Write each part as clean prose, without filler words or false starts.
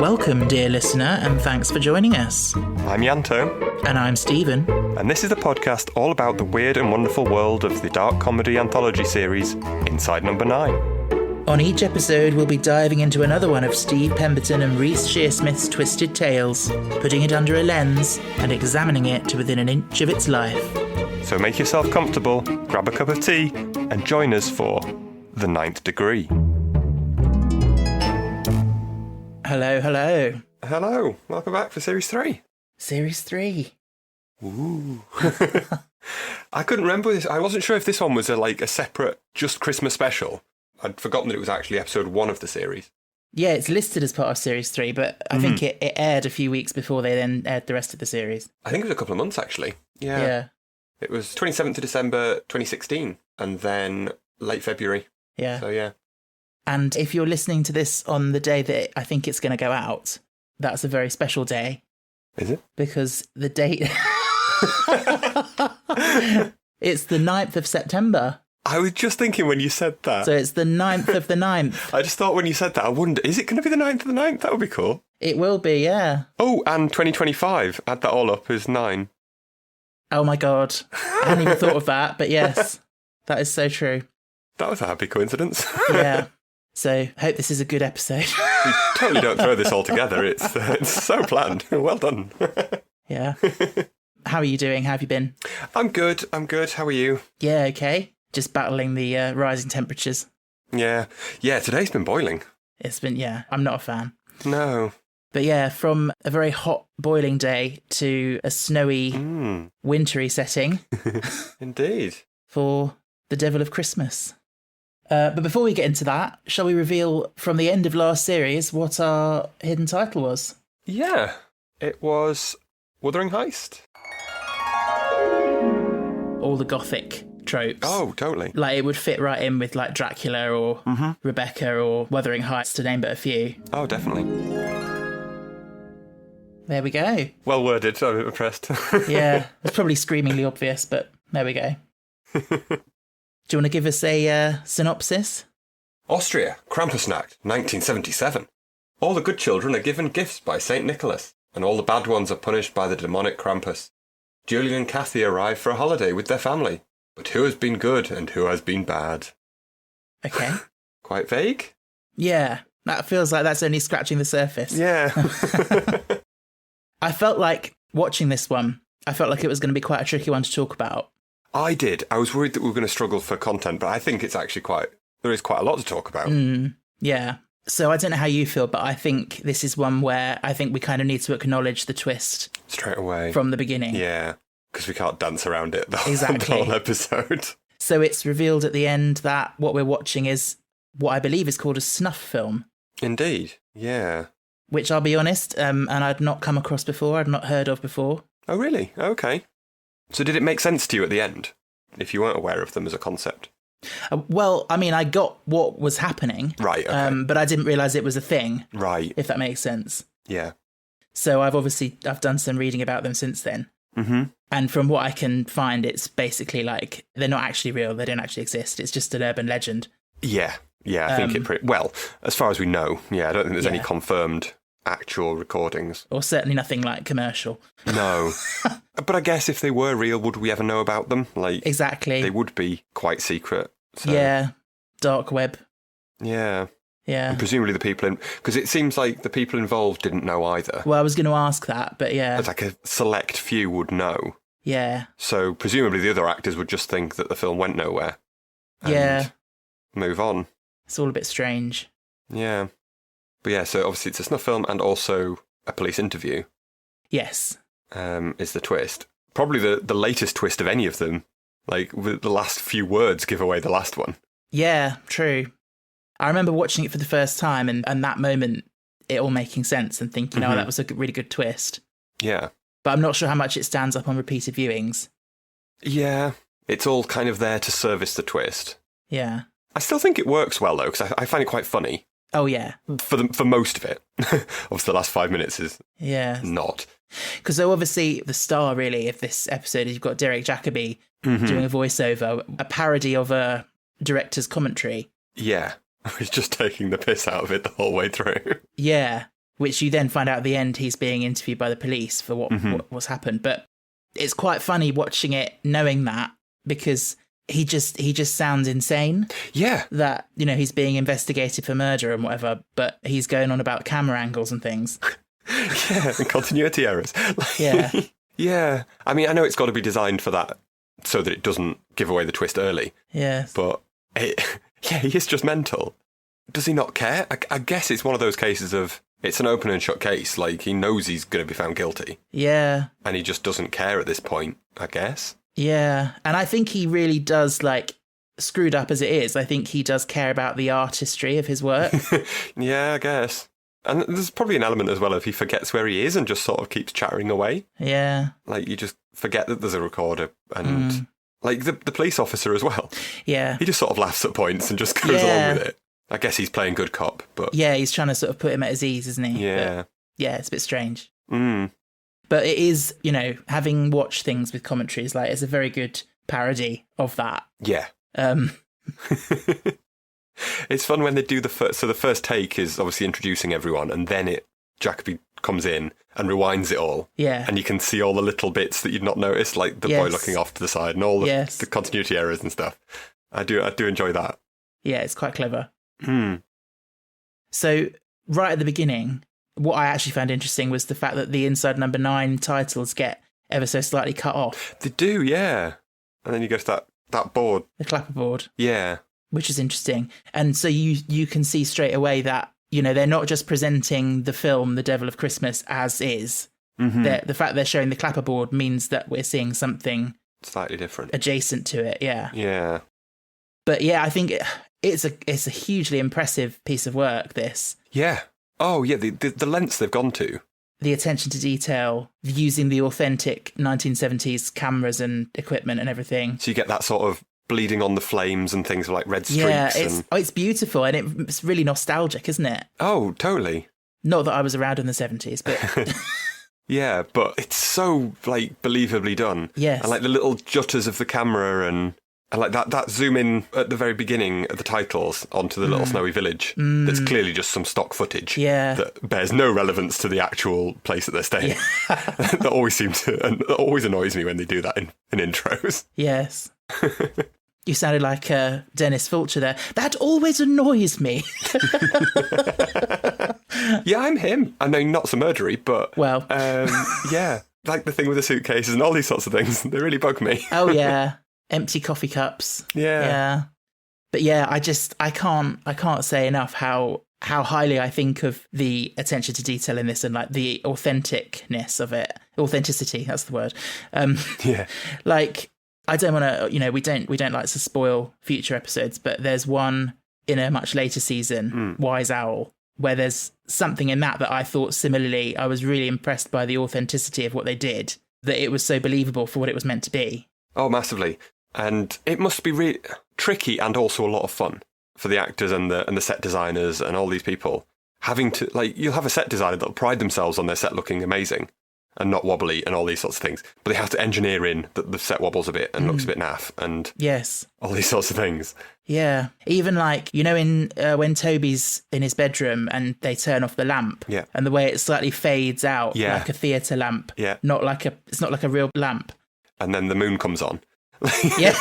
Welcome, dear listener, and thanks for joining us. I'm Yanto. And I'm Stephen. And this is a podcast all about the weird and wonderful world of the dark comedy anthology series, Inside Number 9. On each episode, we'll be diving into another one of Steve Pemberton and Reece Shearsmith's twisted tales, putting it under a lens and examining it to within an inch of its life. So make yourself comfortable, grab a cup of tea, and join us for The Ninth Degree. Hello, hello. Hello, welcome back for Series 3. Series 3. Ooh. I couldn't remember this. I wasn't sure if this one was a separate, just Christmas special. I'd forgotten that it was actually episode 1 of the series. Yeah, it's listed as part of Series 3, but I think it aired a few weeks before they then aired the rest of the series. I think it was a couple of months, actually. Yeah. It was 27th of December 2016, and then late February. Yeah. So, yeah. And if you're listening to this on the day that I think it's going to go out, that's a very special day. Is it? Because the date... It's the 9th of September. I was just thinking when you said that. So it's the 9th of the 9th. I just thought when you said that, I wondered, is it going to be the 9th of the 9th? That would be cool. It will be, yeah. Oh, and 2025, add that all up, is 9. Oh my God. I hadn't even thought of that, but yes, that is so true. That was a happy coincidence. Yeah. So, hope this is a good episode. We totally don't throw this all together. It's so planned. Well done. Yeah. How are you doing? How have you been? I'm good. How are you? Yeah, okay. Just battling the rising temperatures. Yeah. Yeah, today's been boiling. It's been, yeah, I'm not a fan. No. But yeah, from a very hot, boiling day to a snowy, wintry setting. Indeed. For the Devil of Christmas. But before we get into that, shall we reveal from the end of last series what our hidden title was? Yeah. It was Wuthering Heist. All the gothic tropes. Oh, totally. Like, it would fit right in with, like, Dracula or Rebecca or Wuthering Heights, to name but a few. Oh, definitely. There we go. Well worded. I'm impressed. Yeah, it's probably screamingly obvious, but there we go. Do you want to give us a synopsis? Austria, Krampusnacht, 1977. All the good children are given gifts by St. Nicholas, and all the bad ones are punished by the demonic Krampus. Julian and Kathy arrive for a holiday with their family. But who has been good and who has been bad? Okay. Quite vague? Yeah, that feels like that's only scratching the surface. Yeah. I felt like, watching this one, I felt like it was going to be quite a tricky one to talk about. I did. I was worried that we were going to struggle for content, but I think it's actually there is quite a lot to talk about. Yeah. So I don't know how you feel, but I think this is one where I think we kind of need to acknowledge the twist. Straight away. From the beginning. Yeah. Because we can't dance around it the Exactly. whole episode. So it's revealed at the end that what we're watching is what I believe is called a snuff film. Indeed. Yeah. Which, I'll be honest, and I'd not come across before, I'd not heard of before. Oh, really? Okay. So did it make sense to you at the end, if you weren't aware of them as a concept? Well, I mean, I got what was happening. Right, okay. But I didn't realise it was a thing. Right. If that makes sense. Yeah. So I've done some reading about them since then. Mm-hmm. And from what I can find, it's basically like, they're not actually real, they don't actually exist, it's just an urban legend. Yeah, I think well, as far as we know, I don't think there's any confirmed actual recordings. Or certainly nothing like commercial. No. But I guess if they were real, would we ever know about them? Like, exactly. They would be quite secret. So. Yeah, dark web. Yeah. Yeah. And presumably the people because it seems like the people involved didn't know either. Well, I was going to ask that, but yeah. It's like a select few would know. Yeah. So presumably the other actors would just think that the film went nowhere. And move on. It's all a bit strange. Yeah. But yeah, so obviously it's a snuff film and also a police interview. Yes. Is the twist. Probably the latest twist of any of them. Like, the last few words give away the last one. Yeah, true. I remember watching it for the first time and that moment, it all making sense and thinking, oh, that was a really good twist. Yeah. But I'm not sure how much it stands up on repeated viewings. Yeah. It's all kind of there to service the twist. Yeah. I still think it works well, though, because I find it quite funny. Oh, yeah. For most of it. Obviously, the last 5 minutes is not. Because obviously the star, really, of this episode is you've got Derek Jacobi doing a voiceover, a parody of a director's commentary. Yeah. He's just taking the piss out of it the whole way through. Yeah. which you then find out at the end he's being interviewed by the police for what's happened. But it's quite funny watching it, knowing that, because he just sounds insane. Yeah. That, you know, he's being investigated for murder and whatever, but he's going on about camera angles and things. Yeah, and continuity errors. Yeah. Yeah. I mean, I know it's got to be designed for that so that it doesn't give away the twist early. Yeah. But, he is just mental. Does he not care? I guess it's one of those cases of, it's an open and shut case. Like, he knows he's going to be found guilty. Yeah. And he just doesn't care at this point, I guess. Yeah. And I think he really does, like, screwed up as it is, I think he does care about the artistry of his work. Yeah, I guess. And there's probably an element as well if he forgets where he is and just sort of keeps chattering away. Yeah. Like, you just forget that there's a recorder and, like, the police officer as well. Yeah. He just sort of laughs at points and just goes along with it. I guess he's playing good cop, but... Yeah, he's trying to sort of put him at his ease, isn't he? Yeah. But, yeah, it's a bit strange. Mm. But it is, you know, having watched things with commentaries, like, it's a very good parody of that. Yeah. It's fun when they do the first take is obviously introducing everyone, and then Jacobi comes in and rewinds it all. Yeah. And you can see all the little bits that you'd not noticed, like the boy looking off to the side and all the continuity errors and stuff. I do enjoy that. Yeah, it's quite clever. Hmm. So, right at the beginning, what I actually found interesting was the fact that the Inside Number 9 titles get ever so slightly cut off. They do, yeah. And then you go to that board. The clapperboard. Yeah. Which is interesting. And so you can see straight away that, you know, they're not just presenting the film The Devil of Christmas as is. Mm-hmm. The fact they're showing the clapperboard means that we're seeing something slightly different adjacent to it, yeah. Yeah. But yeah, I think it's a hugely impressive piece of work, this. Yeah. Oh, yeah, the lengths they've gone to. The attention to detail, using the authentic 1970s cameras and equipment and everything. So you get that sort of bleeding on the flames and things like red streaks. Yeah, it's beautiful, and it's really nostalgic, isn't it? Oh, totally. Not that I was around in the 70s, but... Yeah, but it's so, like, believably done. Yes. And, like, the little jutters of the camera and like that zoom in at the very beginning of the titles onto the little snowy village. That's clearly just some stock footage. Yeah. That bears no relevance to the actual place that they're staying. Yeah. That always annoys me when they do that in intros. Yes. You sounded like Dennis Fulcher there. That always annoys me. Yeah, I'm him. I know, not so murdery, but... Well... yeah, like the thing with the suitcases and all these sorts of things. They really bug me. Oh, yeah. Empty coffee cups. Yeah. Yeah. But yeah, I can't say enough how highly I think of the attention to detail in this and like the authenticness of it. Authenticity, that's the word. Yeah. Like, I don't want to, you know, we don't like to spoil future episodes, but there's one in a much later season, Wise Owl, where there's something in that I thought similarly, I was really impressed by the authenticity of what they did, that it was so believable for what it was meant to be. Oh, massively. And it must be really tricky and also a lot of fun for the actors and the set designers and all these people. Having to, like, you'll have a set designer that'll pride themselves on their set looking amazing and not wobbly and all these sorts of things. But they have to engineer in that the set wobbles a bit and looks a bit naff and yes, all these sorts of things. Yeah. Even like, you know, in when Toby's in his bedroom and they turn off the lamp and the way it slightly fades out like a theatre lamp. Yeah. It's not like a real lamp. And then the moon comes on. Yeah.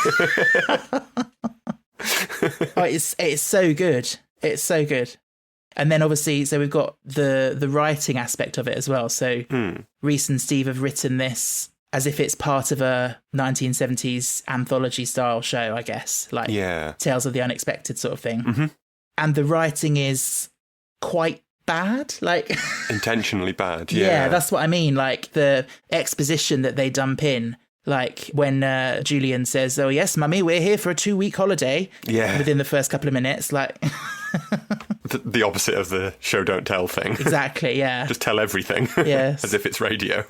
Oh, it's so good. It's so good. And then obviously, so we've got the writing aspect of it as well. So Rhys and Steve have written this as if it's part of a 1970s anthology style show, I guess, like Tales of the Unexpected sort of thing. Mm-hmm. And the writing is quite bad, like intentionally bad. Yeah, that's what I mean. Like the exposition that they dump in. Like when Julian says, "Oh yes, mummy, we're here for a 2-week holiday." Yeah. Within the first couple of minutes, like the opposite of the show don't tell thing. Exactly. Yeah. Just tell everything. Yes. As if it's radio.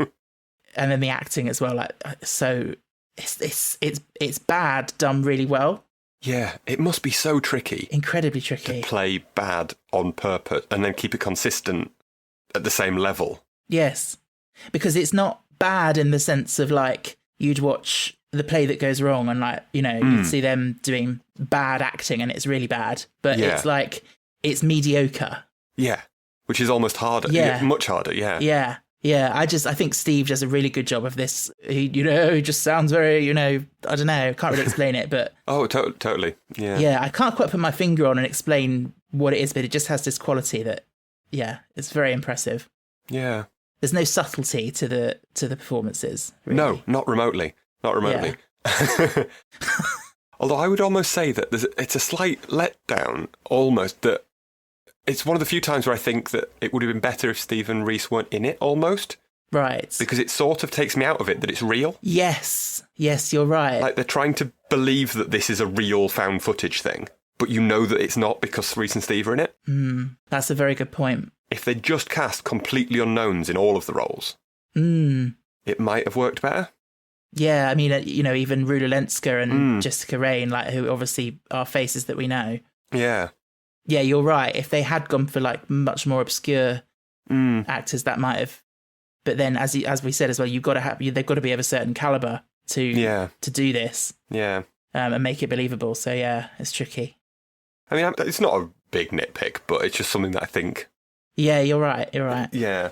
And then the acting as well, like so, it's bad done really well. Yeah, it must be so tricky. Incredibly tricky. To play bad on purpose and then keep it consistent at the same level. Yes, because it's not bad in the sense of like. You'd watch The Play That Goes Wrong and like, you know, you'd see them doing bad acting and it's really bad. But it's like, it's mediocre. Yeah. which is almost harder. Yeah. Much harder, yeah. Yeah. Yeah, I think Steve does a really good job of this. He just sounds very, I don't know, can't really explain it, but... Oh, totally, yeah. Yeah, I can't quite put my finger on and explain what it is, but it just has this quality that, yeah, it's very impressive. Yeah. There's no subtlety to the performances, really. No, not remotely. Not remotely. Yeah. Although I would almost say that it's a slight letdown, almost, that it's one of the few times where I think that it would have been better if Stephen Rees weren't in it, almost. Right. Because it sort of takes me out of it that it's real. Yes, you're right. Like, they're trying to believe that this is a real found footage thing, but you know that it's not because Rees and Steve are in it. That's a very good point. If they just cast completely unknowns in all of the roles, it might have worked better. Yeah, I mean, even Rula Lenska and Jessica Raine, like, who obviously are faces that we know. Yeah. Yeah, you're right. If they had gone for, like, much more obscure actors, that might have... But then, as we said as well, they've got to be of a certain caliber to do this. Yeah. And make it believable. So, yeah, it's tricky. I mean, it's not a big nitpick, but it's just something that I think... Yeah, you're right. Yeah.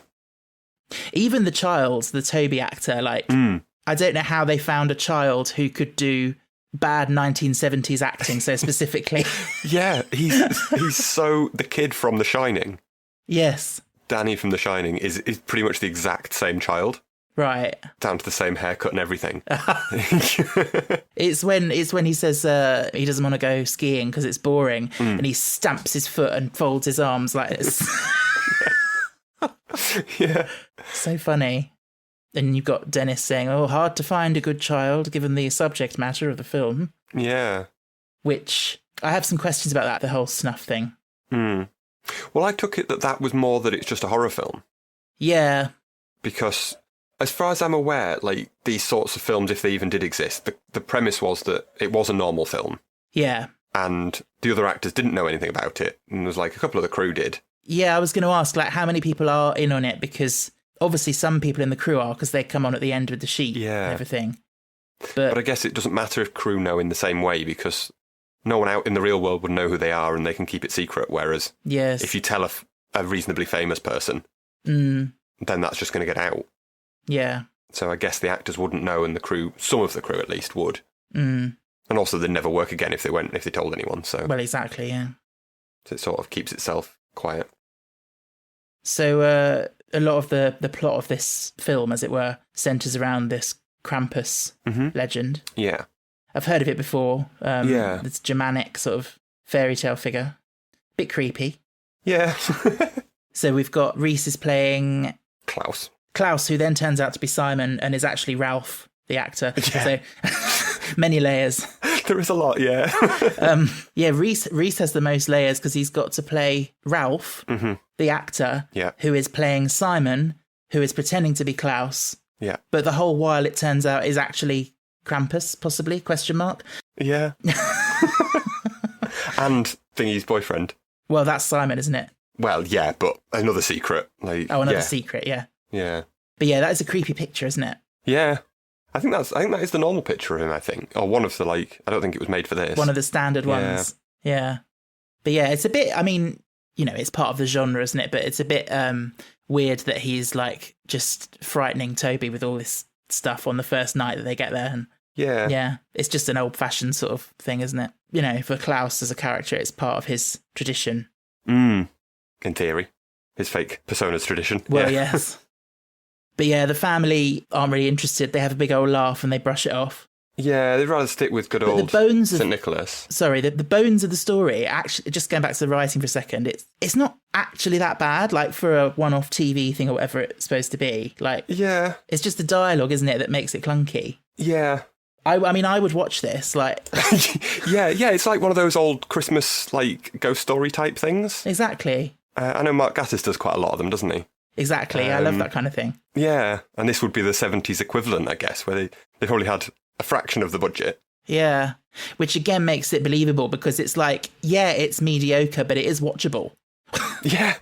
Even the child, the Toby actor, like, I don't know how they found a child who could do bad 1970s acting so specifically. Yeah, he's so... The kid from The Shining. Yes. Danny from The Shining is pretty much the exact same child. Right. Down to the same haircut and everything. It's when he says he doesn't want to go skiing because it's boring, and he stamps his foot and folds his arms like this. Yeah. So funny. And you've got Dennis saying, hard to find a good child given the subject matter of the film. Yeah. Which, I have some questions about that, the whole snuff thing. Well, I took it that was more that it's just a horror film. Yeah. Because, as far as I'm aware, like, these sorts of films, if they even did exist, the premise was that it was a normal film. Yeah. And the other actors didn't know anything about it. And there's like a couple of the crew did. Yeah, I was going to ask, like, how many people are in on it? Because obviously some people in the crew are, because they come on at the end with the sheet and everything. But I guess it doesn't matter if crew know in the same way, because no one out in the real world would know who they are and they can keep it secret. Whereas if you tell a reasonably famous person, then that's just going to get out. Yeah. So I guess the actors wouldn't know, and the crew, some of the crew at least, would. And also they'd never work again if they told anyone. So well, exactly, yeah. So it sort of keeps itself quiet. So a lot of the plot of this film, as it were, centres around this Krampus legend. Yeah. I've heard of it before. This Germanic sort of fairy tale figure. Bit creepy. Yeah. So we've got Rees is playing... Klaus, who then turns out to be Simon and is actually Ralph, the actor. Yeah. So many layers. There is a lot, yeah. Rees has the most layers because he's got to play Ralph, the actor, who is playing Simon, who is pretending to be Klaus. Yeah. But the whole while, it turns out, is actually Krampus, possibly, question mark. Yeah. And Thingy's boyfriend. Well, that's Simon, isn't it? Well, yeah, but another secret. Another secret, yeah. Yeah. But yeah, that is a creepy picture, isn't it? Yeah. I think that is the normal picture of him, I think. Or one of the, I don't think it was made for this. One of the standard ones. Yeah. But yeah, it's a bit, I mean, it's part of the genre, isn't it? But it's a bit weird that he's, just frightening Toby with all this stuff on the first night that they get there. And yeah, it's just an old-fashioned sort of thing, isn't it? For Klaus as a character, it's part of his tradition. In theory. His fake persona's tradition. Well, yes. But yeah, the family aren't really interested. They have a big old laugh and they brush it off. Yeah, they'd rather stick with good old St. Nicholas. Sorry, the bones of the story, actually, just going back to the writing for a second, it's not actually that bad, for a one-off TV thing or whatever it's supposed to be. Yeah. It's just the dialogue, isn't it, that makes it clunky. Yeah. I mean, I would watch this, Yeah, it's like one of those old Christmas, ghost story type things. Exactly. I know Mark Gatiss does quite a lot of them, doesn't he? Exactly, I love that kind of thing. Yeah, and this would be the 70s equivalent, I guess, where they probably had a fraction of the budget. Yeah, which again makes it believable because it's it's mediocre, but it is watchable. Yeah.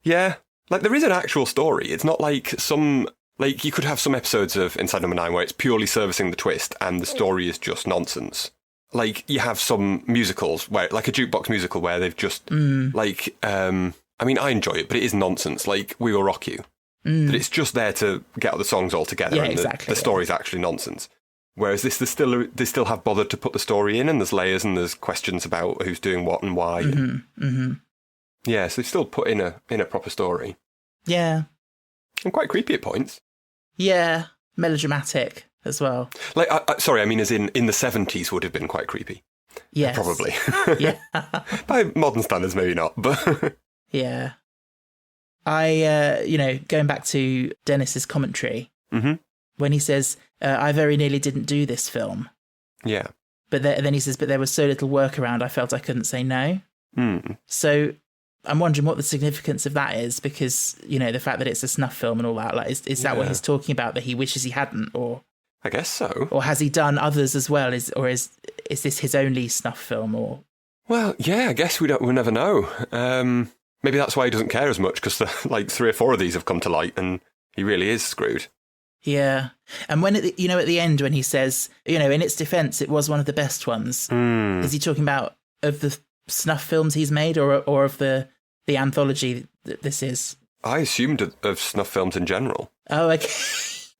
There is an actual story. It's not like some... you could have some episodes of Inside Number 9 where it's purely servicing the twist and the story is just nonsense. You have some musicals where, a jukebox musical where they've just, I mean, I enjoy it, but it is nonsense. Like We Will Rock You. That it's just there to get all the songs all together, Yeah, and exactly, the story's actually nonsense. Whereas this, they still have bothered to put the story in, and there's layers and there's questions about who's doing what and why. Yeah, so they've still put in a proper story. Yeah. And quite creepy at points. Yeah. Melodramatic as well. Like, sorry, I mean, as in the 70s would have been quite creepy. Yes. Probably. Yeah. By modern standards, maybe not, but... Yeah. Going back to Dennis's commentary, when he says, I very nearly didn't do this film. Yeah. But then he says, but there was so little work around, I felt I couldn't say no. So I'm wondering what the significance of that is, because, the fact that it's a snuff film and all that, like, is that what he's talking about, that he wishes he hadn't, or... I guess so. Or has he done others as well? Is this his only snuff film, or... Well, yeah, I guess we'll never know. Maybe that's why he doesn't care as much, because like 3 or 4 of these have come to light, and he really is screwed. Yeah. And when, at the end, when he says, in its defence, it was one of the best ones, is he talking about of the snuff films he's made, or of the anthology that this is? I assumed of snuff films in general. Oh, okay.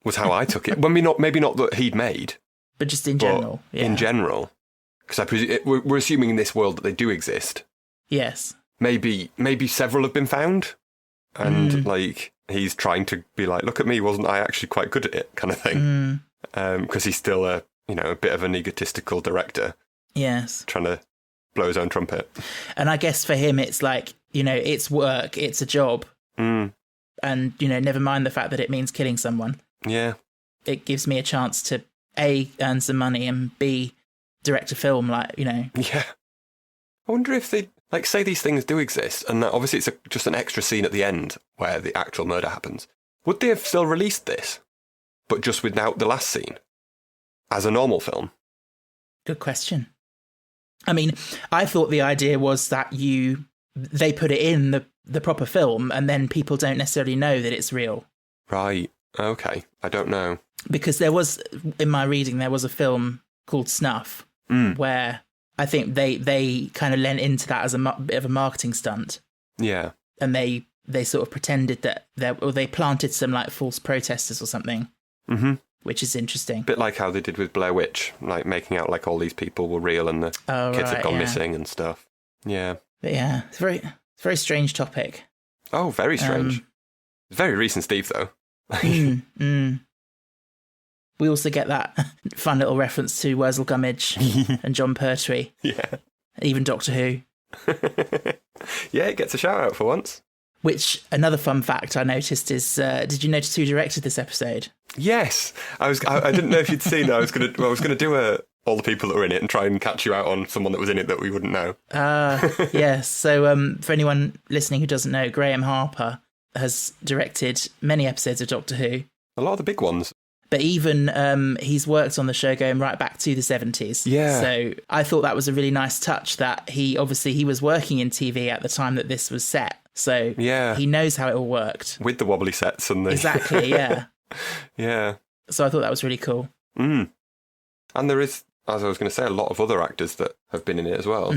Was how I took it. Well, maybe not that he'd made. But just in general. Yeah. In general. Because I presume we're assuming in this world that they do exist. Yes. Maybe several have been found, and like he's trying to be like, look at me, wasn't I actually quite good at it, kind of thing. Because he's still a bit of an egotistical director. Yes. Trying to blow his own trumpet. And I guess for him, it's like, it's work, it's a job, and never mind the fact that it means killing someone. Yeah. It gives me a chance to A, earn some money, and B, direct a film, like, Yeah. I wonder if they, like, say these things do exist, and that obviously it's just an extra scene at the end where the actual murder happens. Would they have still released this, but just without the last scene, as a normal film? Good question. I mean, I thought the idea was that they put it in the proper film, and then people don't necessarily know that it's real. Right. Okay. I don't know. Because there was, in my reading, there was a film called Snuff, where I think they kind of lent into that as a bit of a marketing stunt. Yeah. And they sort of pretended that they planted some like false protesters or something, which is interesting. Bit like how they did with Blair Witch, like making out like all these people were real and the kids had gone missing and stuff. Yeah. But yeah, it's a very strange topic. Oh, very strange. Very recent Steve, though. We also get that fun little reference to Wurzel Gummidge and John Pertwee. Yeah. Even Doctor Who. Yeah, it gets a shout out for once. Which, another fun fact I noticed is, did you notice who directed this episode? Yes. I didn't know if you'd seen that. I was gonna do all the people that were in it and try and catch you out on someone that was in it that we wouldn't know. Yes. So for anyone listening who doesn't know, Graham Harper has directed many episodes of Doctor Who. A lot of the big ones. But even he's worked on the show going right back to the 70s. Yeah. So I thought that was a really nice touch that he was working in TV at the time that this was set. So yeah, he knows how it all worked. With the wobbly sets and the... Exactly, yeah. Yeah. So I thought that was really cool. And there is, as I was going to say, a lot of other actors that have been in it as well.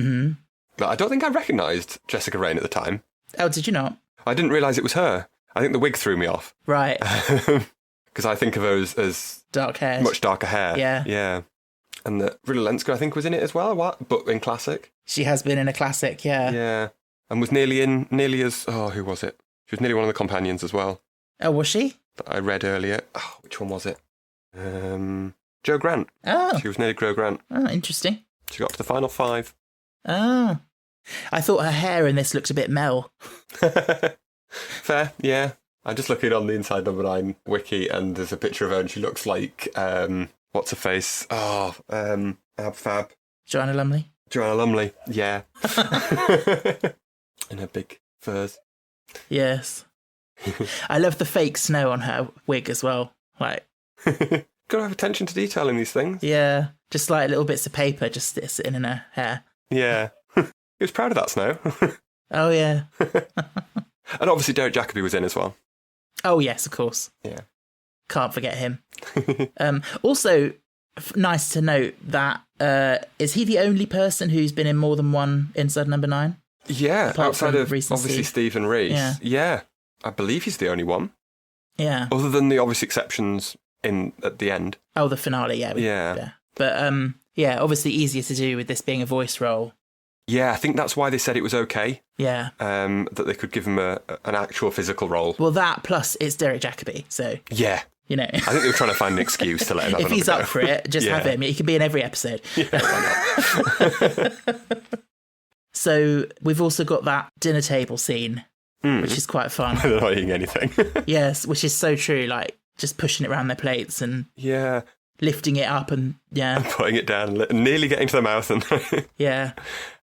But I don't think I recognised Jessica Raine at the time. Oh, did you not? I didn't realise it was her. I think the wig threw me off. Right. Because I think of her as dark hair, much darker hair. Yeah. And that Rilla Lenska, I think, was in it as well, but in classic. She has been in a classic, yeah. Yeah. And was nearly as, who was it? She was nearly one of the companions as well. Oh, was she? That I read earlier. Oh, which one was it? Jo Grant. Oh. She was nearly Jo Grant. Oh, interesting. She got to the final 5. Oh. I thought her hair in this looked a bit Mel. Fair, yeah. I'm just looking on the Inside Number 9 wiki, and there's a picture of her, and she looks like, what's her face? Oh, Ab Fab. Joanna Lumley? Joanna Lumley, yeah. In her big furs. Yes. I love the fake snow on her wig as well. Like, gotta have attention to detail in these things. Yeah, just like little bits of paper just sitting in her hair. Yeah. He was proud of that snow. Oh, yeah. And obviously Derek Jacobi was in as well. Oh, yes, of course. Yeah. Can't forget him. Also, nice to note that is he the only person who's been in more than one Inside Number 9? Yeah, Apart outside from of Reese and obviously Steve. Stephen Reese. Yeah. Yeah, I believe he's the only one. Yeah. Other than the obvious exceptions at the end. Oh, the finale, yeah. Yeah. But, yeah, obviously easier to do with this being a voice role. Yeah, I think that's why they said it was okay. Yeah. That they could give him an actual physical role. Well, that plus it's Derek Jacobi, so, Yeah. you know. I think they were trying to find an excuse to let him have If he's another up for it, just Yeah. have him. He can be in every episode. Yeah, why not? So we've also got that dinner table scene, which is quite fun. They're not eating anything. Yes, which is so true. Like just pushing it around their plates and Yeah. lifting it up and yeah, Putting it down, nearly getting to their mouth. And yeah,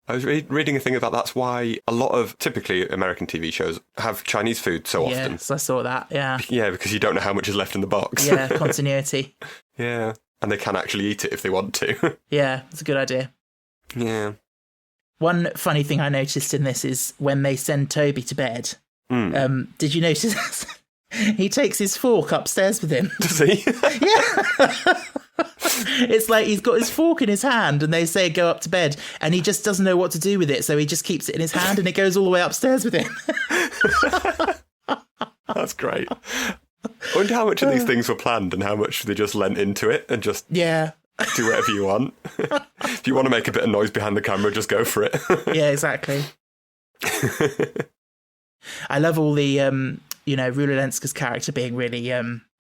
I was reading a thing about that's why a lot of typically American TV shows have Chinese food so often. yes, I saw that. Yeah, Yeah, because you don't know how much is left in the box. yeah, continuity. Yeah. And they can actually eat it if they want to. Yeah, it's a good idea. Yeah. One funny thing I noticed in this is when they send Toby to bed. Did you notice he takes his fork upstairs with him? Does he? Yeah. It's like he's got his fork in his hand and they say go up to bed and he just doesn't know what to do with it, so he just keeps it in his hand and it goes all the way upstairs with him. That's great. I wonder how much of these things were planned and how much they just lent into it and just Yeah. do whatever you want. If you want to make a bit of noise behind the camera, just go for it. Yeah, exactly. I love all the Rula Lenska's character being really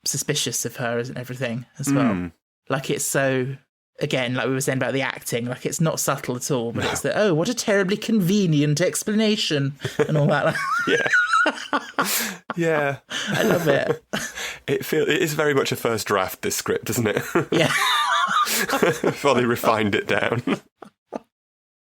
suspicious of her and everything as well. Like it's so, again, like we were saying about the acting, like it's not subtle at all, but it's that, oh, what a terribly convenient explanation and all that. Yeah. Yeah. I love it. It is very much a first draft, this script, isn't it? Yeah. Before they refined it down.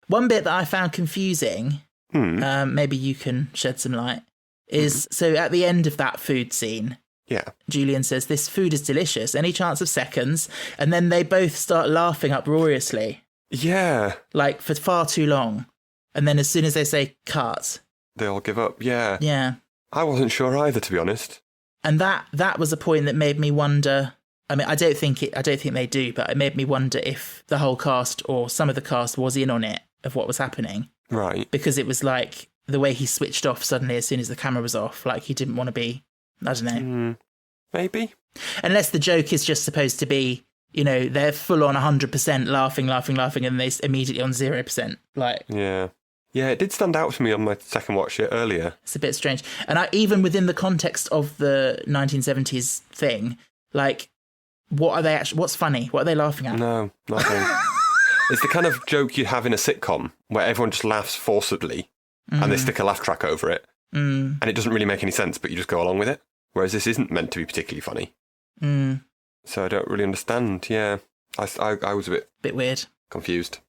One bit that I found confusing, maybe you can shed some light, is so at the end of that food scene, Yeah. Julian says, "This food is delicious. Any chance of seconds?" And then they both start laughing uproariously, Yeah. like for far too long. And then as soon as they say cut, They all give up. Yeah. yeah. I wasn't sure either, to be honest. And that was a point that made me wonder. I mean, I don't think they do, but it made me wonder if the whole cast or some of the cast was in on it of what was happening. Right. Because it was like the way he switched off suddenly as soon as the camera was off, like he didn't want to be, I don't know. Maybe. Unless the joke is just supposed to be, they're full on 100% laughing, and they immediately on 0%. Like, Yeah. Yeah, it did stand out for me on my second watch it earlier. it's a bit strange. And even within the context of the 1970s thing, like, what's funny? What are they laughing at? No, nothing. It's the kind of joke you have in a sitcom where everyone just laughs forcibly and they stick a laugh track over it. And it doesn't really make any sense, but you just go along with it. Whereas this isn't meant to be particularly funny. So I don't really understand. Yeah. I was a Bit weird. confused.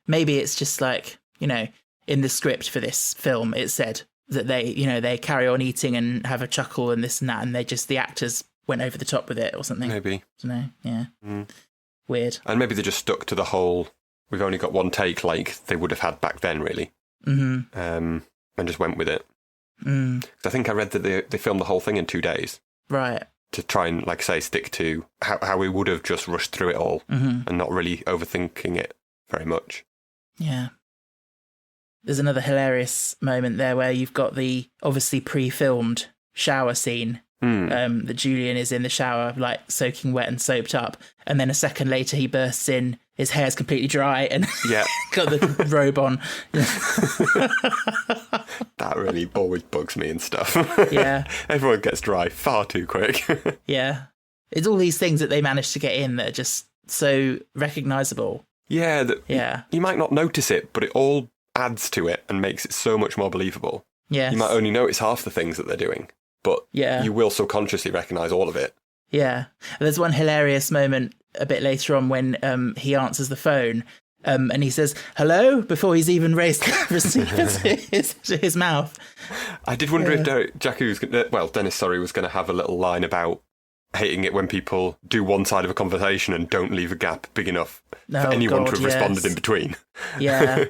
Maybe it's just like, in the script for this film, it said that they carry on eating and have a chuckle and this and that, and the actors went over the top with it or something. Maybe. I don't know. Yeah. Weird. And maybe they just stuck to the whole, we've only got one take like they would have had back then, really. And just went with it. 'Cause I think I read that they filmed the whole thing in 2 days. Right. To try and, like I say, stick to how we would have just rushed through it all and not really overthinking it very much. Yeah. There's another hilarious moment there where you've got the obviously pre-filmed shower scene. That Julian is in the shower, like soaking wet and soaped up, and then a second later he bursts in, his hair's completely dry and Yeah. got the robe on. That really always bugs me and stuff. Yeah. Everyone gets dry far too quick. Yeah. It's all these things that they managed to get in that are just so recognisable. Yeah. Yeah. You might not notice it, but it all adds to it and makes it so much more believable. Yes. You might only notice half the things that they're doing, but Yeah. you will subconsciously recognise all of it. Yeah. There's one hilarious moment a bit later on when he answers the phone and he says, "Hello?" before he's even raised the receiver to his mouth. I did wonder if Dennis Surrey was going to have a little line about hating it when people do one side of a conversation and don't leave a gap big enough for anyone to have responded in between. Yeah.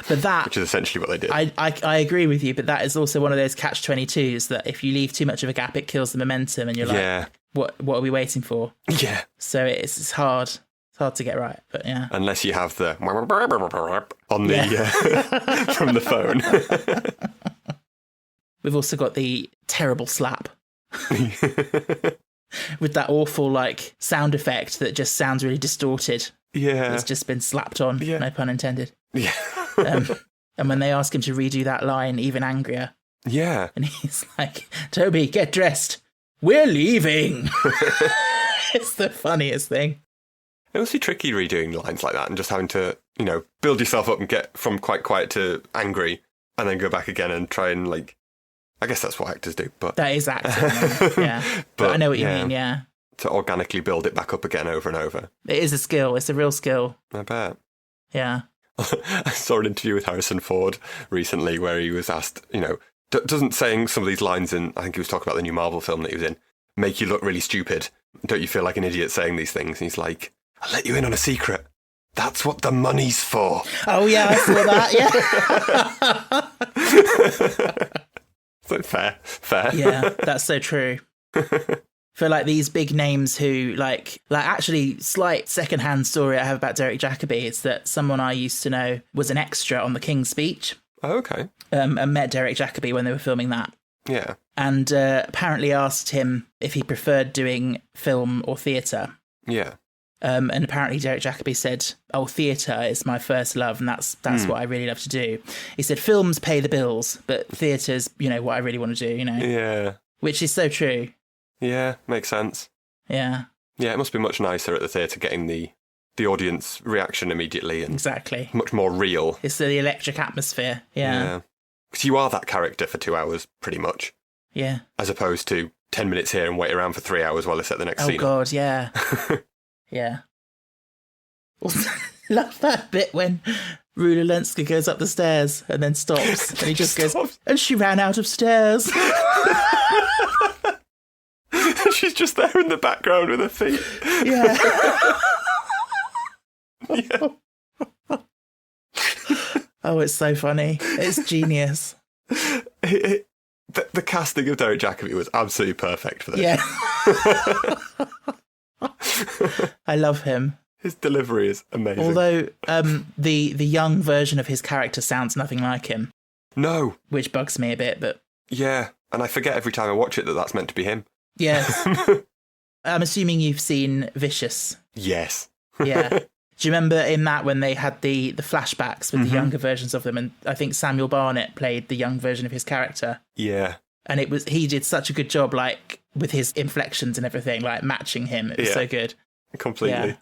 But that... Which is essentially what they did. I agree with you, but that is also one of those catch-22s that if you leave too much of a gap, it kills the momentum and you're like, what are we waiting for? Yeah. So it's hard. It's hard to get right, but yeah. Unless you have the on the from the phone. We've also got the terrible slap. With that awful, like, sound effect that just sounds really distorted. Yeah. It's just been slapped on, no pun intended. Yeah. And when they ask him to redo that line, even angrier. Yeah. And he's like, Toby, get dressed. We're leaving. It's the funniest thing. It must be tricky redoing lines like that and just having to, build yourself up and get from quite quiet to angry and then go back again and try and, like, I guess that's what actors do, but... That is acting, yeah. But I know what you mean, yeah. To organically build it back up again over and over. It is a skill. It's a real skill. I bet. Yeah. I saw an interview with Harrison Ford recently where he was asked, doesn't saying some of these lines in, I think he was talking about the new Marvel film that he was in, make you look really stupid? Don't you feel like an idiot saying these things? And he's like, I'll let you in on a secret. That's what the money's for. Oh, yeah, I saw that, yeah. So fair. Yeah, that's so true. For like these big names who like actually slight secondhand story I have about Derek Jacobi is that someone I used to know was an extra on The King's Speech. Oh, okay. And met Derek Jacobi when they were filming that. Yeah. And apparently asked him if he preferred doing film or theatre. Yeah. And apparently Derek Jacobi said, oh, theatre is my first love, and that's what I really love to do. He said, films pay the bills, but theatre's, what I really want to do, Yeah. Which is so true. Yeah, makes sense. Yeah. Yeah, it must be much nicer at the theatre getting the audience reaction immediately and exactly much more real. It's the electric atmosphere. Yeah. Because you are that character for 2 hours, pretty much. Yeah. As opposed to 10 minutes here and wait around for 3 hours while they set the next scene. Oh, God, yeah. Yeah. Also, love that bit when Rula Lenska goes up the stairs and then stops. And he just goes, and she ran out of stairs. She's just there in the background with her feet. Yeah. Yeah. Oh, it's so funny. It's genius. The casting of Derek Jacobi was absolutely perfect for this. Yeah. I love him. His delivery is amazing. Although the young version of his character sounds nothing like him. No. Which bugs me a bit, but... Yeah, and I forget every time I watch it that that's meant to be him. Yes. I'm assuming you've seen Vicious. Yes. Yeah. Do you remember in that when they had the flashbacks with the younger versions of them? And I think Samuel Barnett played the young version of his character. Yeah. And he did such a good job, like, with his inflections and everything, like, matching him. It was so good. Completely.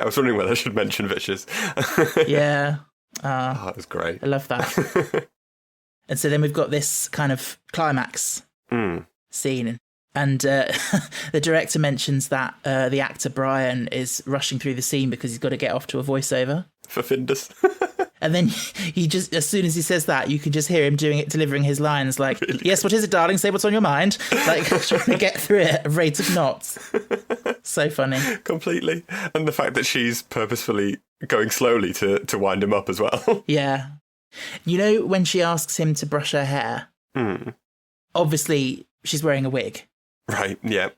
I was wondering whether I should mention Vicious. Yeah. That was great. I love that. And so then we've got this kind of climax scene. And the director mentions that the actor Brian is rushing through the scene because he's got to get off to a voiceover. For Findus. And then he just, as soon as he says that, you can just hear him delivering his lines like, really? Yes, what is it, darling? Say what's on your mind. Like, trying to get through it at a rate of knots. So funny. Completely. And the fact that she's purposefully going slowly to wind him up as well. Yeah. You know, when she asks him to brush her hair, obviously she's wearing a wig. Right, yeah.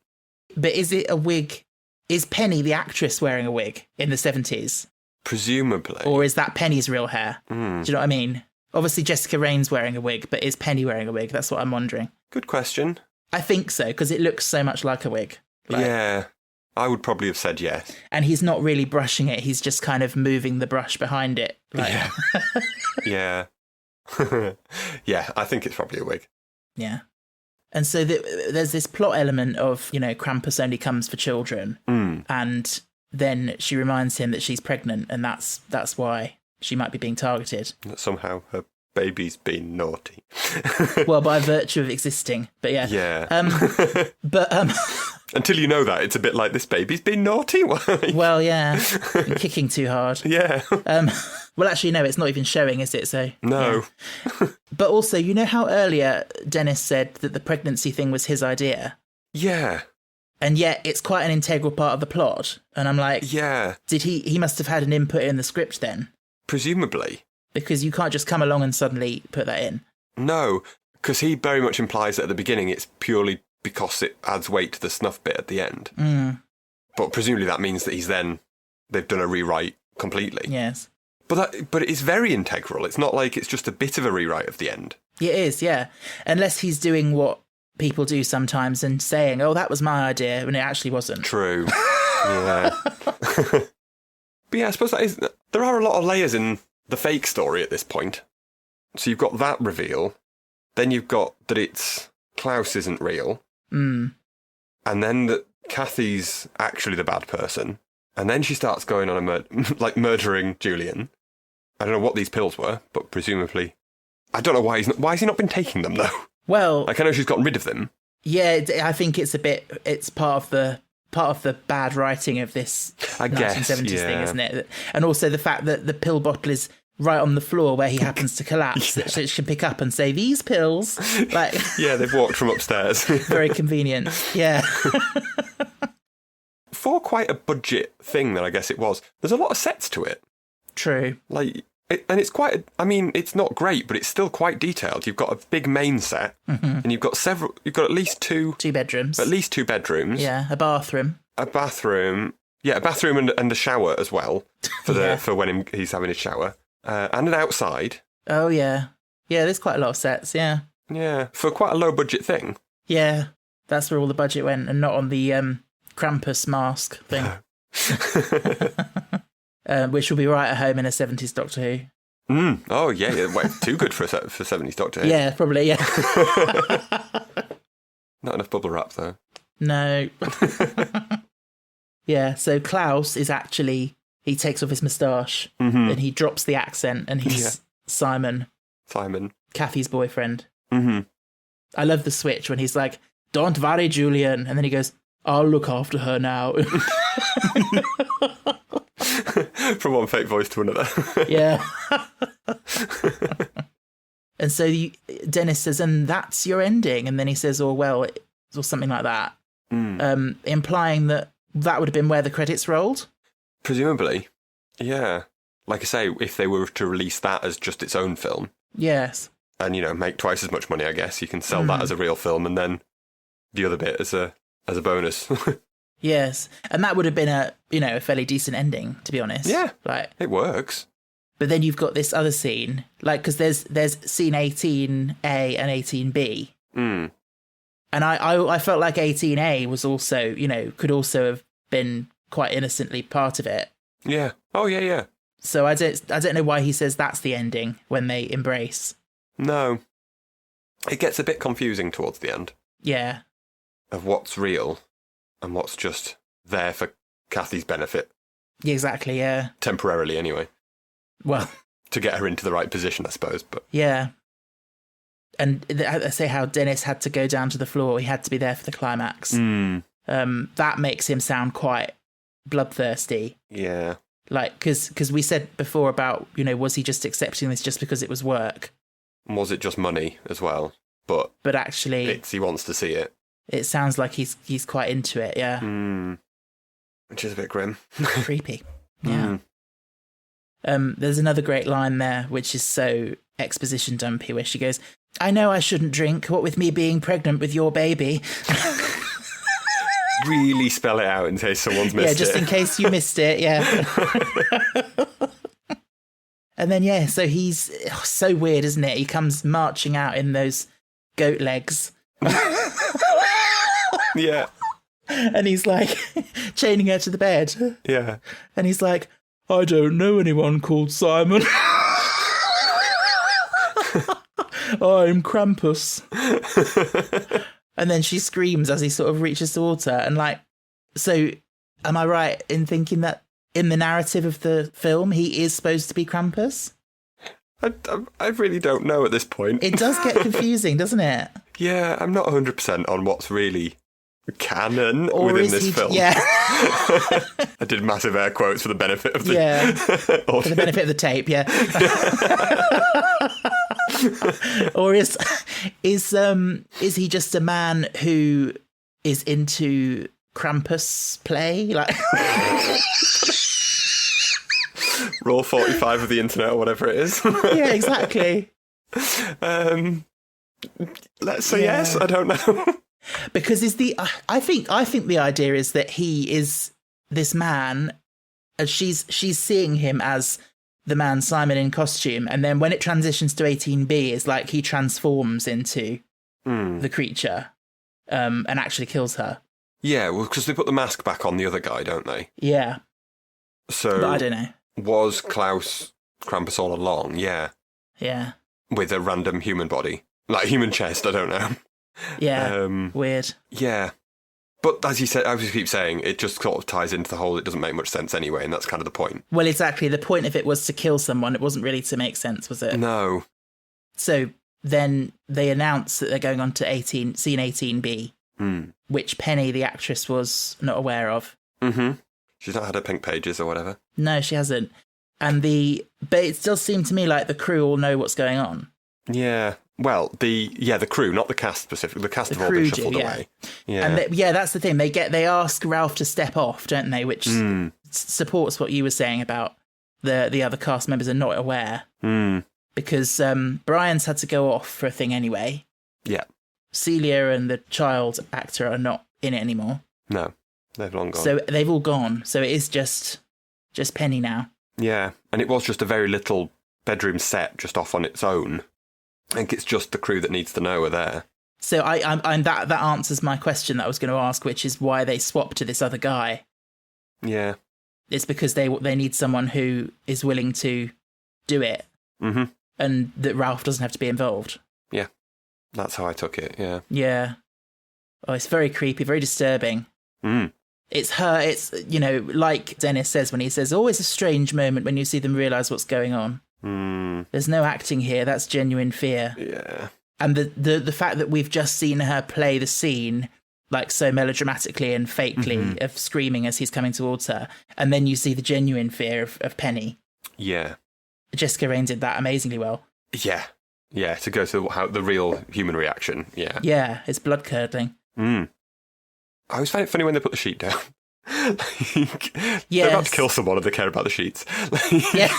But is it a wig? Is Penny, the actress, wearing a wig in the 70s? Presumably. Or is that Penny's real hair? Do you know what I mean? Obviously Jessica Rain's wearing a wig, but is Penny wearing a wig? That's what I'm wondering. Good question. I think so, because it looks so much like a wig. Like, yeah, I would probably have said yes. And he's not really brushing it, he's just kind of moving the brush behind it. Like. Yeah. Yeah. Yeah, I think it's probably a wig. Yeah. And so there's this plot element of, Krampus only comes for children. And then she reminds him that she's pregnant, and that's why she might be being targeted. That somehow her baby's been naughty. Well, by virtue of existing. But yeah. Yeah. Until you know that, it's a bit like, this baby's been naughty. Well, yeah. Kicking too hard. Yeah. Well, actually, no, it's not even showing, is it? So no. Yeah. But also, you know how earlier Dennis said that the pregnancy thing was his idea? Yeah. And yet it's quite an integral part of the plot. And I'm like, yeah. Did he must have had an input in the script then? Presumably. Because you can't just come along and suddenly put that in. No, because he very much implies that at the beginning it's purely because it adds weight to the snuff bit at the end. But presumably that means that he's then they've done a rewrite completely. Yes. But it's very integral. It's not like it's just a bit of a rewrite of the end. It is, yeah. Unless he's doing what people do sometimes and saying, oh, that was my idea, when it actually wasn't. True. Yeah. But yeah, I suppose there are a lot of layers in the fake story at this point. So you've got that reveal, then you've got that it's Klaus isn't real, Mm. and then that Kathy's actually the bad person, and then she starts going on a murdering Julian. I don't know what these pills were, but presumably, I don't know why has he not been taking them though. Well, Like I know she's gotten rid of them. yeah, I think it's part of the bad writing of this I guess, 1970s thing, yeah. isn't it? And also the fact that the pill bottle is right on the floor where he happens to collapse, so it can pick up and say, these pills. Like, Yeah, they've walked from upstairs. very convenient. Yeah. For quite a budget thing that I guess it was, there's a lot of sets to it. True. And it's quite, it's not great, but it's still quite detailed. You've got a big main set, and you've got at least two bedrooms. At least two bedrooms. Yeah, a bathroom. A bathroom. Yeah, a bathroom and a shower as well for when he's having his shower. And an outside. Oh, yeah. Yeah, there's quite a lot of sets, yeah. Yeah, for quite a low budget thing. Yeah, that's where all the budget went, and not on the Krampus mask thing. Which will be right at home in a 70s Doctor Who. Oh, yeah. Wait, too good for 70s Doctor Who. Yeah, probably, yeah. Not enough bubble wrap, though. No. Yeah, so Klaus is actually, he takes off his moustache and he drops the accent and he's Simon, Kathy's boyfriend. Mm-hmm. I love the switch when he's like, don't worry, Julian. And then he goes, I'll look after her now. From one fake voice to another. Yeah. And so Dennis says, and that's your ending. And then he says, or something like that. Implying that would have been where the credits rolled. Presumably. Yeah. Like I say, if they were to release that as just its own film. Yes. And, make twice as much money, I guess, you can sell that as a real film and then the other bit as a bonus. Yes. And that would have been a fairly decent ending, to be honest. Yeah. Like, it works. but then you've got this other scene, like, because there's scene 18A and 18B. Mm. And I felt like 18A was also, could also have been quite innocently part of it. Yeah. Oh, yeah, yeah. So I don't know why he says that's the ending when they embrace. No. It gets a bit confusing towards the end. Yeah. Of what's real and what's just there for Kathy's benefit. Exactly, yeah. Temporarily, anyway. Well. To get her into the right position, I suppose. But yeah. And I say how Dennis had to go down to the floor. He had to be there for the climax. That makes him sound quite bloodthirsty. Yeah. Like, because we said before about, was he just accepting this just because it was work? Was it just money as well? But actually, he wants to see it. It sounds like he's quite into it, yeah. Which is a bit grim. Creepy. Yeah. There's another great line there, which is so exposition dumpy, where she goes, I know I shouldn't drink, what with me being pregnant with your baby. Really spell it out in case someone's missed it. Yeah, just in case you missed it, yeah. And then, so he's so weird, isn't it? He comes marching out in those goat legs. Yeah. And he's like chaining her to the bed. Yeah. And he's like, I don't know anyone called Simon. I'm Krampus. And then she screams as he sort of reaches towards her. And so am I right in thinking that in the narrative of the film, he is supposed to be Krampus? I really don't know at this point. It does get confusing, doesn't it? Yeah, I'm not 100% on what's really canon or within this film. Yeah. I did massive air quotes for the benefit of the for the benefit of the tape, yeah. Or is he just a man who is into Krampus play? Like Rule 45 of the internet or whatever it is. Yeah, exactly. Let's say yes, I don't know. Because I think the idea is that he is this man she's seeing him as the man Simon in costume, and then when it transitions to 18B, it's like he transforms into the creature and actually kills her. Yeah, well, because they put the mask back on the other guy, don't they? Yeah. So But I don't know. Was Klaus Krampus all along? Yeah. Yeah. With a random human body. Like human chest, I don't know. Yeah. Weird. Yeah. But as you said, as you keep saying, it just sort of ties into the whole, it doesn't make much sense anyway, and that's kind of the point. Well, exactly. The point of it was to kill someone. It wasn't really to make sense, was it? No. So then they announce that they're going on to scene 18B, which Penny, the actress, was not aware of. Mm-hmm. She's not had her pink pages or whatever. No, she hasn't. But it still seemed to me like the crew all know what's going on. Yeah. Well, the crew, not the cast specifically. The cast have all been shuffled away. Yeah. And that's the thing. They ask Ralph to step off, don't they? Which supports what you were saying about the other cast members are not aware. Because Brian's had to go off for a thing anyway. Yeah. Celia and the child actor are not in it anymore. No, they've long gone. So they've all gone. So it is just Penny now. Yeah, and it was just a very little bedroom set just off on its own. I think it's just the crew that needs to know are there. So I'm that answers my question that I was going to ask, which is why they swapped to this other guy. Yeah. It's because they need someone who is willing to do it. Mm-hmm. And that Ralph doesn't have to be involved. Yeah. That's how I took it, yeah. Yeah. Oh, it's very creepy, very disturbing. It's her, like Dennis says when he says, always a strange moment when you see them realise what's going on. There's no acting here, that's genuine fear. Yeah. And the fact that we've just seen her play the scene, like so melodramatically and fakely, of screaming as he's coming towards her, and then you see the genuine fear of Penny. Yeah. Jessica Raine did that amazingly well. Yeah. Yeah, to go to the real human reaction, yeah. Yeah, it's blood-curdling. I always find it funny when they put the sheet down. They're about to kill someone and they care about the sheets. Yeah.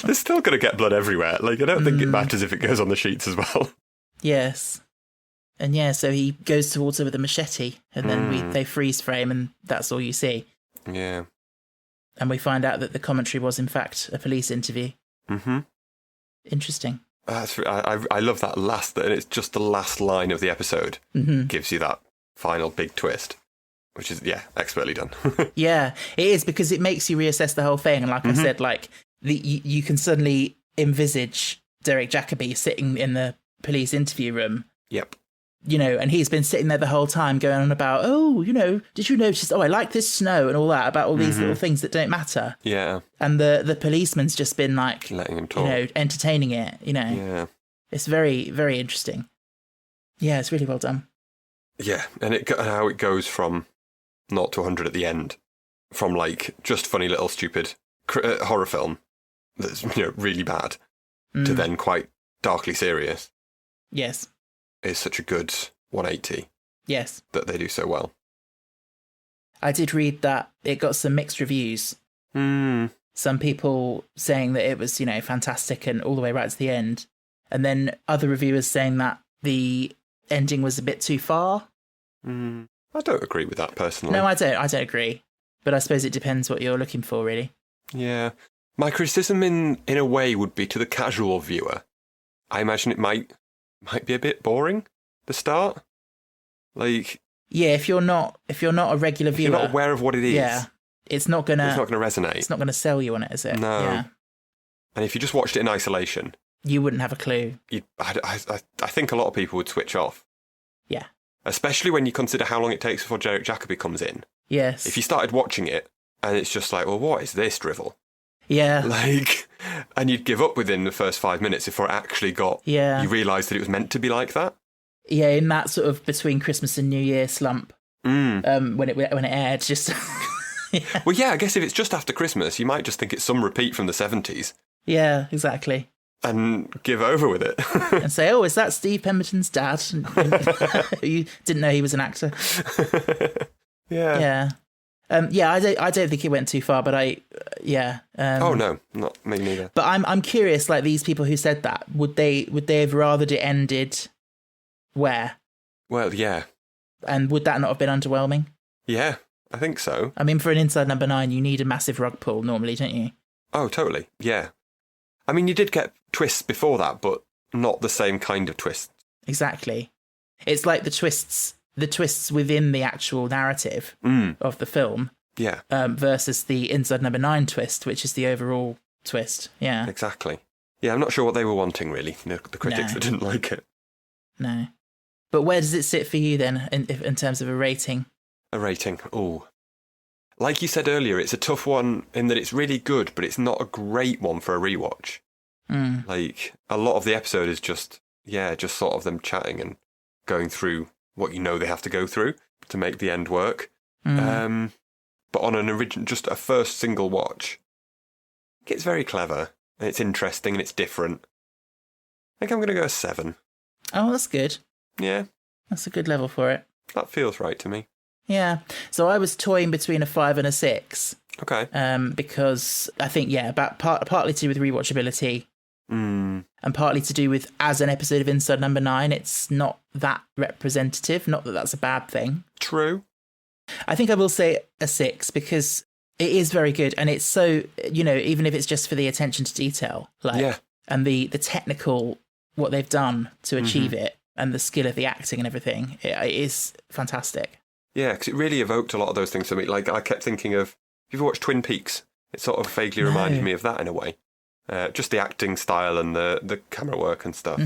They're still going to get blood everywhere. I don't think it matters if it goes on the sheets as well. Yes. And yeah, so he goes towards her with a machete, and then they freeze frame, and that's all you see. Yeah. And we find out that the commentary was, in fact, a police interview. Mm-hmm. Interesting. I love that and it's just the last line of the episode gives you that final big twist, which is, expertly done. Yeah, it is, because it makes you reassess the whole thing. And like I said, you can suddenly envisage Derek Jacobi sitting in the police interview room. Yep. And he's been sitting there the whole time going on about, did you notice, I like this snow and all that, about all these little things that don't matter. Yeah. And the policeman's just been like, letting him talk. Entertaining it, Yeah. It's very, very interesting. Yeah, it's really well done. Yeah, and how it goes from 0 to 100 at the end, from just funny little stupid horror film that's really bad to then quite darkly serious. Yes. Is such a good 180. Yes. That they do so well. I did read that it got some mixed reviews. Some people saying that it was, fantastic and all the way right to the end. And then other reviewers saying that the ending was a bit too far. I don't agree with that personally. No, I don't agree. But I suppose it depends what you're looking for, really. Yeah. My criticism in a way would be to the casual viewer. I imagine it might be a bit boring, the start. Yeah, if you're not a regular viewer, you're not aware of what it is. Yeah. It's not gonna resonate. It's not gonna sell you on it, is it? No. Yeah. And if you just watched it in isolation, you wouldn't have a clue. I think a lot of people would switch off. Yeah. Especially when you consider how long it takes before Derek Jacobi comes in. Yes. If you started watching it and it's just like, well, what is this drivel? Yeah. And you'd give up within the first 5 minutes before it actually got. Yeah. You realised that it was meant to be like that. Yeah, in that sort of between Christmas and New Year slump. When it aired, just. Yeah. Well, yeah, I guess if it's just after Christmas, you might just think it's some repeat from the 70s. Yeah, exactly. And give over with it. And say, is that Steve Pemberton's dad? You didn't know he was an actor. Yeah. Yeah. I don't think it went too far, but oh no, not me neither. But I'm curious, these people who said that, would they have rathered it ended where? Well, yeah. And would that not have been underwhelming? Yeah, I think so. I mean, for an Inside Number 9, you need a massive rug pull normally, don't you? Oh, totally. Yeah. I mean, you did get twists before that, but not the same kind of twist. Exactly. It's like the twists within the actual narrative of the film. Yeah. Versus the Inside Number 9 twist, which is the overall twist. Yeah. Exactly. Yeah, I'm not sure what they were wanting, really, the critics that didn't like it. No. But where does it sit for you then, in terms of a rating? A rating. Oh. Like you said earlier, it's a tough one in that it's really good, but it's not a great one for a rewatch. Like, a lot of the episode is just sort of them chatting and going through what you know they have to go through to make the end work. But on an original, just a first single watch, it's very clever, and it's interesting, and it's different. I think I'm going to go a 7. Oh, that's good. Yeah. That's a good level for it. That feels right to me. Yeah. So I was toying between a 5 and a 6. Okay. Because I think, partly to do with rewatchability. And partly to do with, as an episode of Inside Number 9, it's not that representative. Not that that's a bad thing. True. I think I will say a 6 because it is very good. And it's so, even if it's just for the attention to detail, and the technical, what they've done to achieve it, and the skill of the acting and everything, it is fantastic. Yeah, because it really evoked a lot of those things for me. Like, I kept thinking of, have you ever watched Twin Peaks? It sort of vaguely reminded me of that in a way. Just the acting style and the camera work and stuff.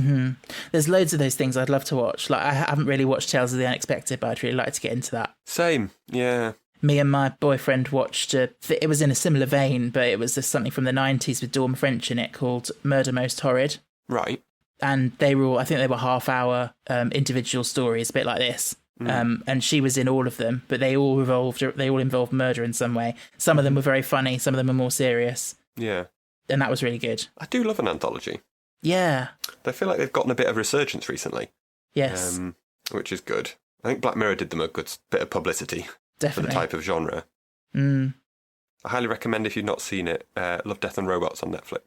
There's loads of those things I'd love to watch. Like, I haven't really watched Tales of the Unexpected, but I'd really like to get into that. Same, yeah. Me and my boyfriend watched, it was in a similar vein, but it was just something from the 90s with Dawn French in it called Murder Most Horrid. Right. And they were all, I think they were half-hour individual stories, a bit like this. And she was in all of them, but they all involved murder in some way. Some of them were very funny, some of them were more serious. Yeah. And that was really good. I do love an anthology. Yeah. I feel like they've gotten a bit of resurgence recently. Yes. Which is good. I think Black Mirror did them a good bit of publicity. Definitely. For the type of genre. I highly recommend, if you've not seen it, Love, Death and Robots on Netflix.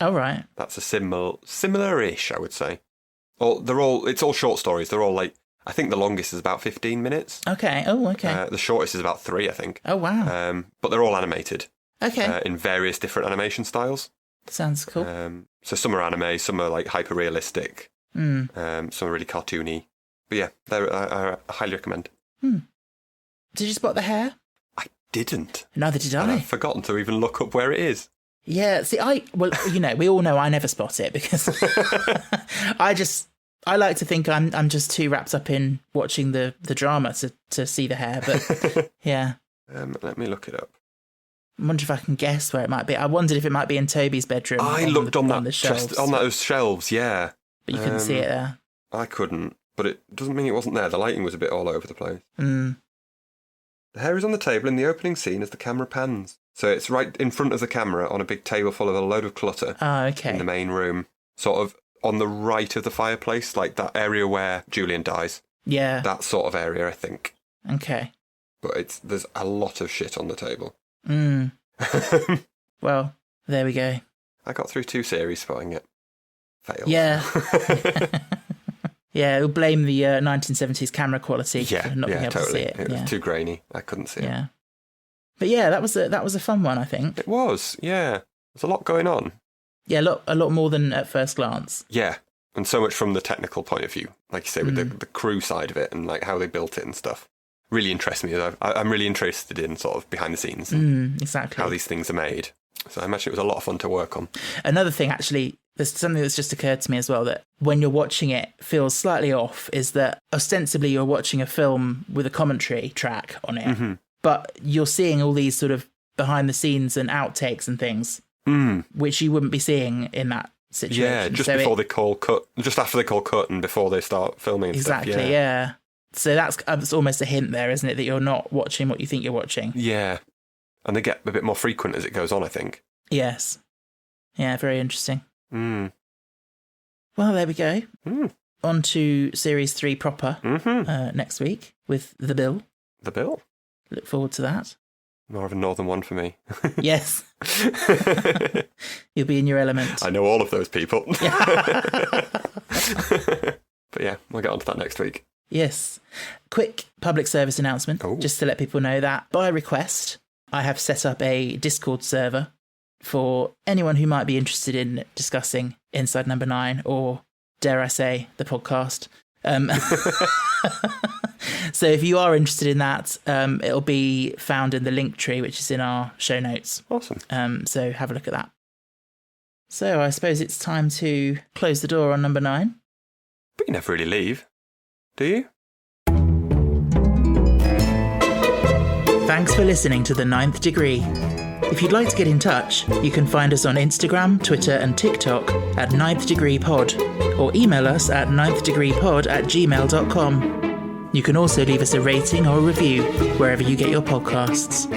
Oh, right. That's a similar-ish, I would say. It's all short stories. They're all like, I think the longest is about 15 minutes. Okay. Oh, okay. The shortest is about 3, I think. Oh, wow. But they're all animated. Okay. In various different animation styles. Sounds cool. So some are anime, some are like hyper-realistic. Some are really cartoony. But yeah, I highly recommend. Did you spot the hair? I didn't. Neither did I. And I've forgotten to even look up where it is. Yeah, see, we all know I never spot it because I like to think I'm just too wrapped up in watching the drama to see the hair, but yeah. Let me look it up. I wonder if I can guess where it might be. I wondered if it might be in Toby's bedroom. I looked on the shelves. on those shelves, yeah. But you couldn't see it there. I couldn't, but it doesn't mean it wasn't there. The lighting was a bit all over the place. The hair is on the table in the opening scene as the camera pans. So it's right in front of the camera on a big table full of a load of clutter. Oh, okay. In the main room. Sort of on the right of the fireplace, like that area where Julian dies. Yeah. That sort of area, I think. Okay. But there's a lot of shit on the table. Well, there we go. I got through 2 series spotting it. Failed. Yeah. Yeah, we'll blame the 1970s camera quality for not being able to see it. It was too grainy. I couldn't see it. Yeah. But yeah, that was a fun one, I think. It was, yeah. There's a lot going on. Yeah, a lot more than at first glance. Yeah, and so much from the technical point of view, like you say, with the crew side of it and like how they built it and stuff. Really interests me. I'm really interested in sort of behind the scenes and exactly how these things are made. So I imagine it was a lot of fun to work on. Another thing, actually, there's something that's just occurred to me as well that when you're watching it feels slightly off is that ostensibly you're watching a film with a commentary track on it, but you're seeing all these sort of behind the scenes and outtakes and things, which you wouldn't be seeing in that situation. Yeah, just before they call cut, just after they call cut and before they start filming and exactly, stuff. Yeah. So that's almost a hint there, isn't it, that you're not watching what you think you're watching. Yeah. And they get a bit more frequent as it goes on, I think. Yes. Yeah, very interesting. Well, there we go. On to Series 3 proper next week with The Bill. The Bill? Look forward to that. More of a northern one for me. Yes. You'll be in your element. I know all of those people. But yeah, we'll get on to that next week. Yes. Quick public service announcement, Oh. just to let people know that by request, I have set up a Discord server for anyone who might be interested in discussing Inside Number 9 or, dare I say, the podcast. So if you are interested in that, it'll be found in the link tree, which is in our show notes. Awesome. So have a look at that. So I suppose it's time to close the door on Number 9. But you never really leave, do you? Thanks for listening to The Ninth Degree. If you'd like to get in touch, you can find us on Instagram, Twitter and TikTok at Ninth Degree Pod, or email us at ninthdegreepod@gmail.com. You can also leave us a rating or a review wherever you get your podcasts.